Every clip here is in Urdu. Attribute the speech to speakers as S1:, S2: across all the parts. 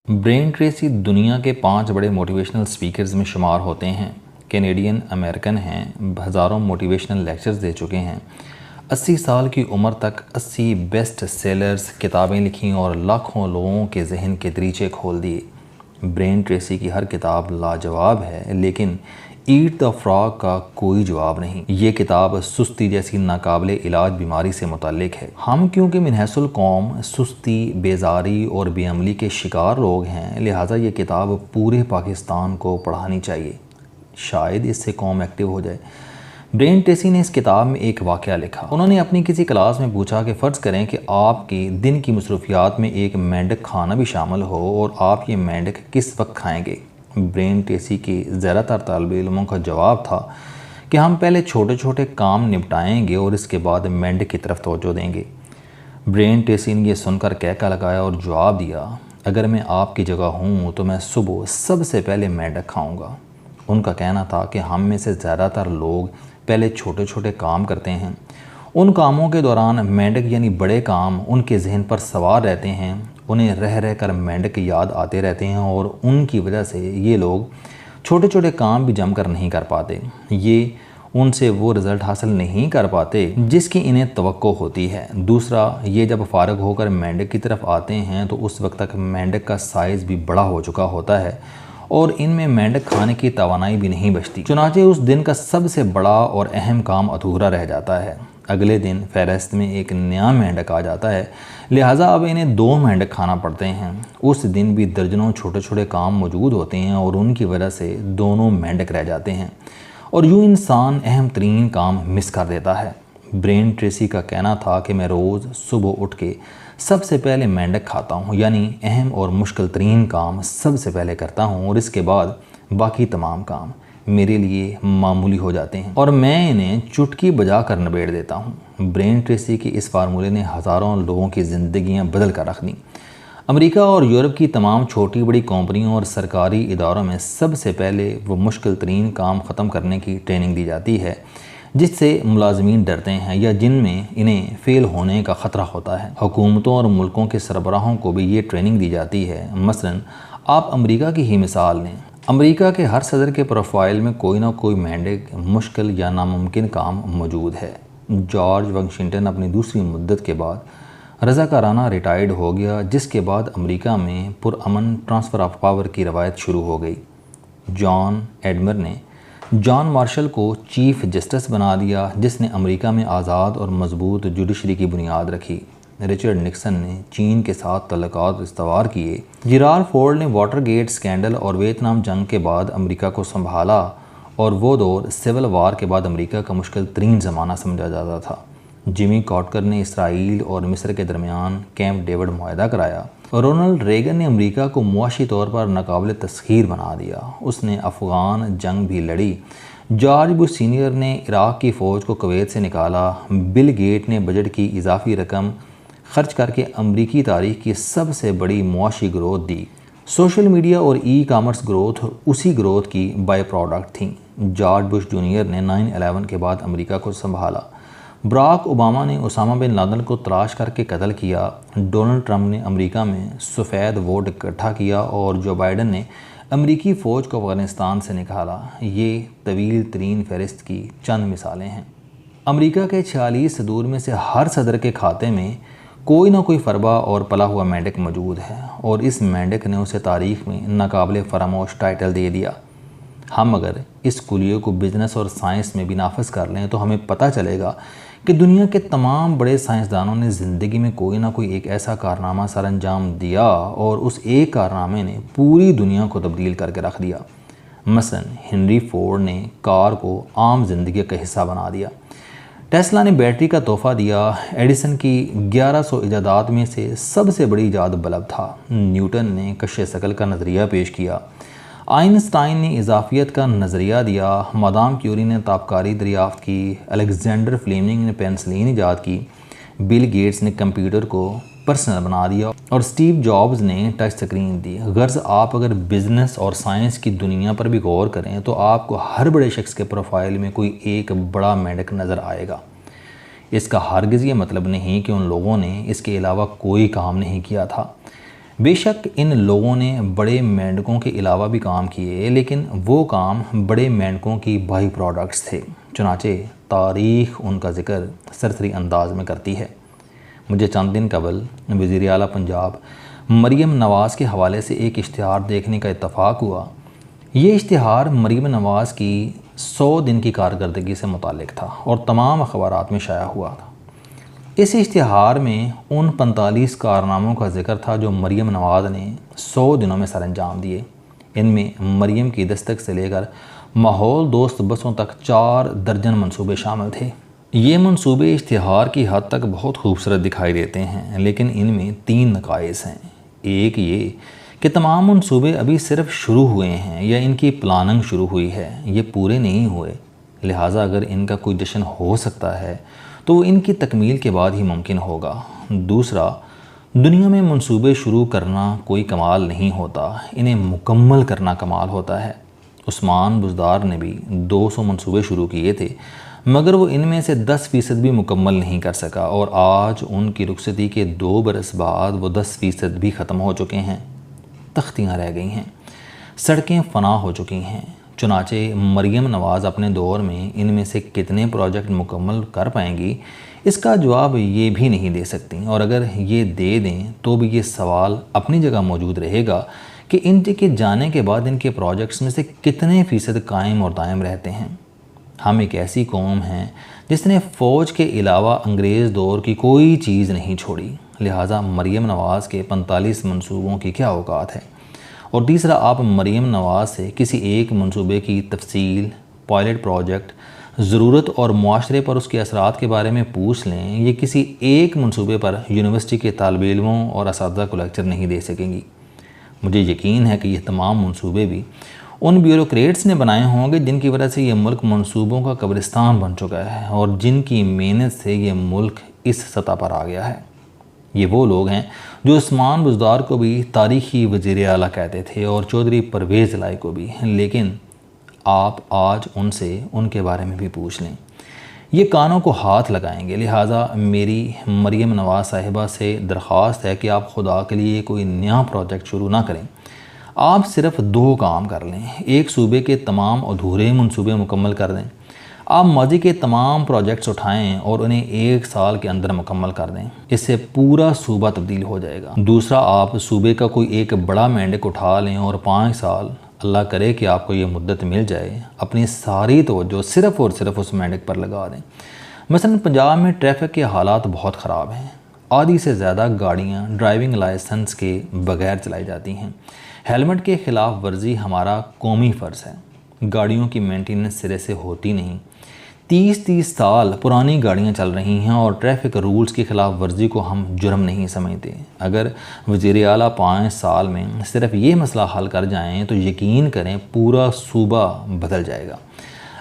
S1: برین ٹریسی دنیا کے 5 بڑے موٹیویشنل سپیکرز میں شمار ہوتے ہیں۔ کینیڈین امریکن ہیں، ہزاروں موٹیویشنل لیکچرز دے چکے ہیں، 80 سال کی عمر تک 80 بیسٹ سیلرز کتابیں لکھیں اور لاکھوں لوگوں کے ذہن کے دریچے کھول دیے۔ برین ٹریسی کی ہر کتاب لاجواب ہے، لیکن ایٹ دا فراگ کا کوئی جواب نہیں۔ یہ کتاب سستی جیسی ناقابل علاج بیماری سے متعلق ہے۔ ہم کیونکہ من حیث القوم سستی، بیزاری اور بے عملی کے شکار لوگ ہیں، لہٰذا یہ کتاب پورے پاکستان کو پڑھانی چاہیے، شاید اس سے قوم ایکٹیو ہو جائے۔ برین ٹریسی نے اس کتاب میں ایک واقعہ لکھا۔ انہوں نے اپنی کسی کلاس میں پوچھا کہ فرض کریں کہ آپ کی دن کی مصروفیات میں ایک مینڈک کھانا بھی شامل ہو اور آپ یہ مینڈک کس وقت کھائیں گے؟ برین ٹریسی کی زیادہ تر طالب علموں کا جواب تھا کہ ہم پہلے چھوٹے چھوٹے کام نپٹائیں گے اور اس کے بعد مینڈک کی طرف توجہ دیں گے۔ برین ٹریسی نے یہ سن کر کہکا لگایا اور جواب دیا، اگر میں آپ کی جگہ ہوں تو میں صبح سب سے پہلے مینڈک کھاؤں گا۔ ان کا کہنا تھا کہ ہم میں سے زیادہ تر لوگ پہلے چھوٹے چھوٹے کام کرتے ہیں، ان کاموں کے دوران مینڈک یعنی بڑے کام ان کے ذہن پر سوار رہتے ہیں، انہیں رہ رہ کر مینڈک یاد آتے رہتے ہیں اور ان کی وجہ سے یہ لوگ چھوٹے چھوٹے کام بھی جم کر نہیں کر پاتے، یہ ان سے وہ رزلٹ حاصل نہیں کر پاتے جس کی انہیں توقع ہوتی ہے۔ دوسرا، یہ جب فارغ ہو کر مینڈک کی طرف آتے ہیں تو اس وقت تک مینڈک کا سائز بھی بڑا ہو چکا ہوتا ہے اور ان میں مینڈک کھانے کی توانائی بھی نہیں بچتی، چنانچہ اس دن کا سب سے بڑا اور اہم کام ادھورا رہ جاتا ہے۔ اگلے دن فہرست میں ایک نیا مینڈک آ جاتا ہے، لہٰذا اب انہیں 2 مینڈک کھانا پڑتے ہیں۔ اس دن بھی درجنوں چھوٹے چھوٹے کام موجود ہوتے ہیں اور ان کی وجہ سے دونوں مینڈک رہ جاتے ہیں اور یوں انسان اہم ترین کام مس کر دیتا ہے۔ برین ٹریسی کا کہنا تھا کہ میں روز صبح اٹھ کے سب سے پہلے مینڈک کھاتا ہوں، یعنی اہم اور مشکل ترین کام سب سے پہلے کرتا ہوں اور اس کے بعد باقی تمام کام میرے لیے معمولی ہو جاتے ہیں اور میں انہیں چٹکی بجا کر نبیڑ دیتا ہوں۔ برین ٹریسی کی اس فارمولے نے ہزاروں لوگوں کی زندگیاں بدل کر رکھ دیں۔ امریکہ اور یورپ کی تمام چھوٹی بڑی کمپنیوں اور سرکاری اداروں میں سب سے پہلے وہ مشکل ترین کام ختم کرنے کی ٹریننگ دی جاتی ہے جس سے ملازمین ڈرتے ہیں یا جن میں انہیں فیل ہونے کا خطرہ ہوتا ہے۔ حکومتوں اور ملکوں کے سربراہوں کو بھی یہ ٹریننگ دی جاتی ہے۔ مثلاً آپ امریکہ کی ہی مثال لیں، امریکہ کے ہر صدر کے پروفائل میں کوئی نہ کوئی مینڈک، مشکل یا ناممکن کام موجود ہے۔ جارج واشنگٹن اپنی دوسری مدت کے بعد رضاکارانہ ریٹائرڈ ہو گیا، جس کے بعد امریکہ میں پرامن ٹرانسفر آف پاور کی روایت شروع ہو گئی۔ جان ایڈمر نے جان مارشل کو چیف جسٹس بنا دیا، جس نے امریکہ میں آزاد اور مضبوط جوڈیشری کی بنیاد رکھی۔ رچرڈ نکسن نے چین کے ساتھ تعلقات استوار کیے۔ جیرالڈ فورڈ نے واٹر گیٹ اسکینڈل اور ویتنام جنگ کے بعد امریکہ کو سنبھالا اور وہ دور سول وار کے بعد امریکہ کا مشکل ترین زمانہ سمجھا جاتا تھا۔ جمی کارٹر نے اسرائیل اور مصر کے درمیان کیمپ ڈیوڈ معاہدہ کرایا۔ رونلڈ ریگن نے امریکہ کو معاشی طور پر ناقابل تسخیر بنا دیا، اس نے افغان جنگ بھی لڑی۔ جارج بش سینئر نے عراق کی فوج کو کویت سے نکالا۔ بل گیٹ نے بجٹ کی اضافی رقم خرچ کر کے امریکی تاریخ کی سب سے بڑی معاشی گروتھ دی۔ سوشل میڈیا اور ای کامرس گروتھ اسی گروتھ کی بائی پروڈکٹ تھیں۔ جارج بش جونیئر نے 9/11 کے بعد امریکہ کو سنبھالا۔ براک اوباما نے اسامہ بن لادن کو تلاش کر کے قتل کیا۔ ڈونلڈ ٹرمپ نے امریکہ میں سفید ووٹ اکٹھا کیا اور جو بائیڈن نے امریکی فوج کو افغانستان سے نکالا۔ یہ طویل ترین فہرست کی چند مثالیں ہیں۔ امریکہ کے 46 صدور میں سے ہر صدر کے کھاتے میں کوئی نہ کوئی فربہ اور پلا ہوا مینڈک موجود ہے اور اس مینڈک نے اسے تاریخ میں ناقابل فراموش ٹائٹل دے دیا۔ ہم اگر اس کلیے کو بزنس اور سائنس میں بھی نافذ کر لیں تو ہمیں پتہ چلے گا کہ دنیا کے تمام بڑے سائنسدانوں نے زندگی میں کوئی نہ کوئی ایک ایسا کارنامہ سر انجام دیا اور اس ایک کارنامے نے پوری دنیا کو تبدیل کر کے رکھ دیا۔ مثلاً ہنری فورڈ نے کار کو عام زندگی کا حصہ بنا دیا، ٹیسلا نے بیٹری کا تحفہ دیا، ایڈیسن کی 1100 ایجادات میں سے سب سے بڑی ایجاد بلب تھا، نیوٹن نے کشش ثقل کا نظریہ پیش کیا، آئنسٹائن نے اضافیت کا نظریہ دیا، مادام کیوری نے تابکاری دریافت کی، الیگزینڈر فلیمنگ نے پینسلین ایجاد کی، بل گیٹس نے کمپیوٹر کو پرسنل بنا دیا اور اسٹیو جابز نے ٹچ اسکرین دی۔ غرض آپ اگر بزنس اور سائنس کی دنیا پر بھی غور کریں تو آپ کو ہر بڑے شخص کے پروفائل میں کوئی ایک بڑا مینڈک نظر آئے گا۔ اس کا ہرگز یہ مطلب نہیں کہ ان لوگوں نے اس کے علاوہ کوئی کام نہیں کیا تھا، بے شک ان لوگوں نے بڑے مینڈکوں کے علاوہ بھی کام کیے، لیکن وہ کام بڑے مینڈکوں کی بائی پروڈکٹس تھے، چنانچہ تاریخ ان کا ذکر سرسری انداز میں کرتی ہے۔ مجھے چند دن قبل وزیر اعلیٰ پنجاب مریم نواز کے حوالے سے ایک اشتہار دیکھنے کا اتفاق ہوا۔ یہ اشتہار مریم نواز کی 100 دن کی کارکردگی سے متعلق تھا اور تمام اخبارات میں شائع ہوا تھا۔ اس اشتہار میں ان 45 کارناموں کا ذکر تھا جو مریم نواز نے 100 دنوں میں سر انجام دیے۔ ان میں مریم کی دستک سے لے کر ماحول دوست بسوں تک 4 درجن منصوبے شامل تھے۔ یہ منصوبے اشتہار کی حد تک بہت خوبصورت دکھائی دیتے ہیں، لیکن ان میں 3 نقائص ہیں۔ ایک یہ کہ تمام منصوبے ابھی صرف شروع ہوئے ہیں یا ان کی پلاننگ شروع ہوئی ہے، یہ پورے نہیں ہوئے، لہٰذا اگر ان کا کوئی جشن ہو سکتا ہے تو وہ ان کی تکمیل کے بعد ہی ممکن ہوگا۔ دوسرا، دنیا میں منصوبے شروع کرنا کوئی کمال نہیں ہوتا، انہیں مکمل کرنا کمال ہوتا ہے۔ عثمان بزدار نے بھی 200 منصوبے شروع کیے تھے، مگر وہ ان میں سے 10% بھی مکمل نہیں کر سکا، اور آج ان کی رخصتی کے 2 برس بعد وہ 10% بھی ختم ہو چکے ہیں۔ تختیاں رہ گئی ہیں، سڑکیں فنا ہو چکی ہیں۔ چنانچہ مریم نواز اپنے دور میں ان میں سے کتنے پروجیکٹ مکمل کر پائیں گی، اس کا جواب یہ بھی نہیں دے سکتی، اور اگر یہ دے دیں تو بھی یہ سوال اپنی جگہ موجود رہے گا کہ ان کے جانے کے بعد ان کے پروجیکٹس میں سے کتنے فیصد قائم اور دائم رہتے ہیں۔ ہم ایک ایسی قوم ہیں جس نے فوج کے علاوہ انگریز دور کی کوئی چیز نہیں چھوڑی، لہٰذا مریم نواز کے 45 منصوبوں کی کیا اوقات ہے؟ اور تیسرا، آپ مریم نواز سے کسی ایک منصوبے کی تفصیل، پائلٹ پروجیکٹ، ضرورت اور معاشرے پر اس کے اثرات کے بارے میں پوچھ لیں، یہ کسی ایک منصوبے پر یونیورسٹی کے طالب علموں اور اساتذہ کو لیکچر نہیں دے سکیں گی۔ مجھے یقین ہے کہ یہ تمام منصوبے بھی ان بیوروکریٹس نے بنائے ہوں گے جن کی وجہ سے یہ ملک منصوبوں کا قبرستان بن چکا ہے اور جن کی محنت سے یہ ملک اس سطح پر آ گیا ہے۔ یہ وہ لوگ ہیں جو عثمان بزدار کو بھی تاریخی وزیر اعلیٰ کہتے تھے اور چودھری پرویز الہی کو بھی، لیکن آپ آج ان سے ان کے بارے میں بھی پوچھ لیں، یہ کانوں کو ہاتھ لگائیں گے۔ لہٰذا میری مریم نواز صاحبہ سے درخواست ہے کہ آپ خدا کے لیے کوئی نیا پروجیکٹ شروع نہ کریں، آپ صرف 2 کام کر لیں۔ ایک، صوبے کے تمام ادھورے منصوبے مکمل کر دیں۔ آپ ماضی کے تمام پروجیکٹس اٹھائیں اور انہیں 1 سال کے اندر مکمل کر دیں، اس سے پورا صوبہ تبدیل ہو جائے گا۔ دوسرا، آپ صوبے کا کوئی ایک بڑا مینڈک اٹھا لیں اور 5 سال، اللہ کرے کہ آپ کو یہ مدت مل جائے، اپنی ساری توجہ صرف اور صرف اس مینڈک پر لگا دیں۔ مثلا پنجاب میں ٹریفک کے حالات بہت خراب ہیں، آدھی سے زیادہ گاڑیاں ڈرائیونگ لائسنس کے بغیر چلائی جاتی ہیں۔ ہیلمٹ کے خلاف ورزی ہمارا قومی فرض ہے، گاڑیوں کی مینٹیننس سرے سے ہوتی نہیں، 30 سال پرانی گاڑیاں چل رہی ہیں اور ٹریفک رولز کی خلاف ورزی کو ہم جرم نہیں سمجھتے۔ اگر وزیر اعلیٰ 5 سال میں صرف یہ مسئلہ حل کر جائیں تو یقین کریں پورا صوبہ بدل جائے گا۔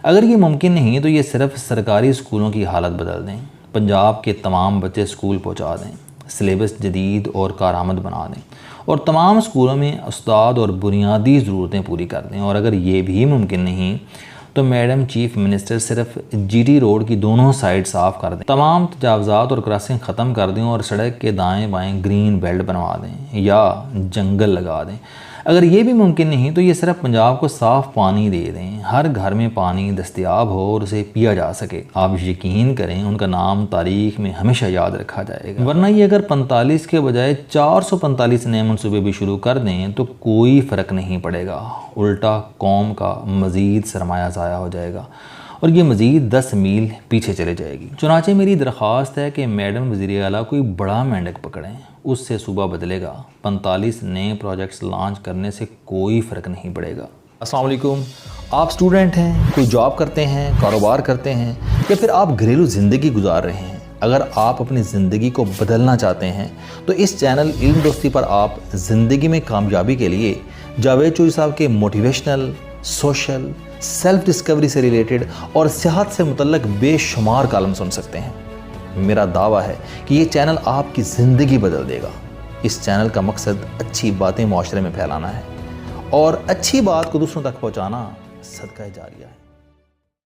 S1: اگر یہ ممکن نہیں تو یہ صرف سرکاری اسکولوں کی حالت بدل دیں، پنجاب کے تمام بچے اسکول پہنچا دیں، سلیبس جدید اور کارآمد بنا دیں اور تمام اسکولوں میں استاد اور بنیادی ضرورتیں پوری کر دیں۔ اور اگر یہ بھی ممکن نہیں تو میڈم چیف منسٹر صرف جی ٹی روڈ کی دونوں سائڈ صاف کر دیں، تمام تجاوزات اور کراسنگ ختم کر دیں اور سڑک کے دائیں بائیں گرین بیلٹ بنوا دیں یا جنگل لگا دیں۔ اگر یہ بھی ممکن نہیں تو یہ صرف پنجاب کو صاف پانی دے دیں، ہر گھر میں پانی دستیاب ہو اور اسے پیا جا سکے۔ آپ یقین کریں ان کا نام تاریخ میں ہمیشہ یاد رکھا جائے گا، ورنہ یہ اگر 45 کے بجائے 445 نئے منصوبے بھی شروع کر دیں تو کوئی فرق نہیں پڑے گا، الٹا قوم کا مزید سرمایہ ضائع ہو جائے گا اور یہ مزید 10 میل پیچھے چلے جائے گی۔ چنانچہ میری درخواست ہے کہ میڈم وزیر اعلیٰ کوئی بڑا مینڈک پکڑیں، اس سے صوبہ بدلے گا۔ 45 نئے پروجیکٹس لانچ کرنے سے کوئی فرق نہیں پڑے گا۔ السلام علیکم، آپ اسٹوڈنٹ ہیں، کوئی جاب کرتے ہیں، کاروبار کرتے ہیں یا پھر آپ گھریلو زندگی گزار رہے ہیں، اگر آپ اپنی زندگی کو بدلنا چاہتے ہیں تو اس چینل علم دوستی پر آپ زندگی میں کامیابی کے لیے جاوید چوہدری صاحب کے موٹیویشنل، سوشل، سیلف ڈسکوری سے ریلیٹڈ اور صحت سے متعلق بے شمار کالم سن سکتے ہیں۔ میرا دعویٰ ہے کہ یہ چینل آپ کی زندگی بدل دے گا۔ اس چینل کا مقصد اچھی باتیں معاشرے میں پھیلانا ہے اور اچھی بات کو دوسروں تک پہنچانا صدقہ جاریہ ہے۔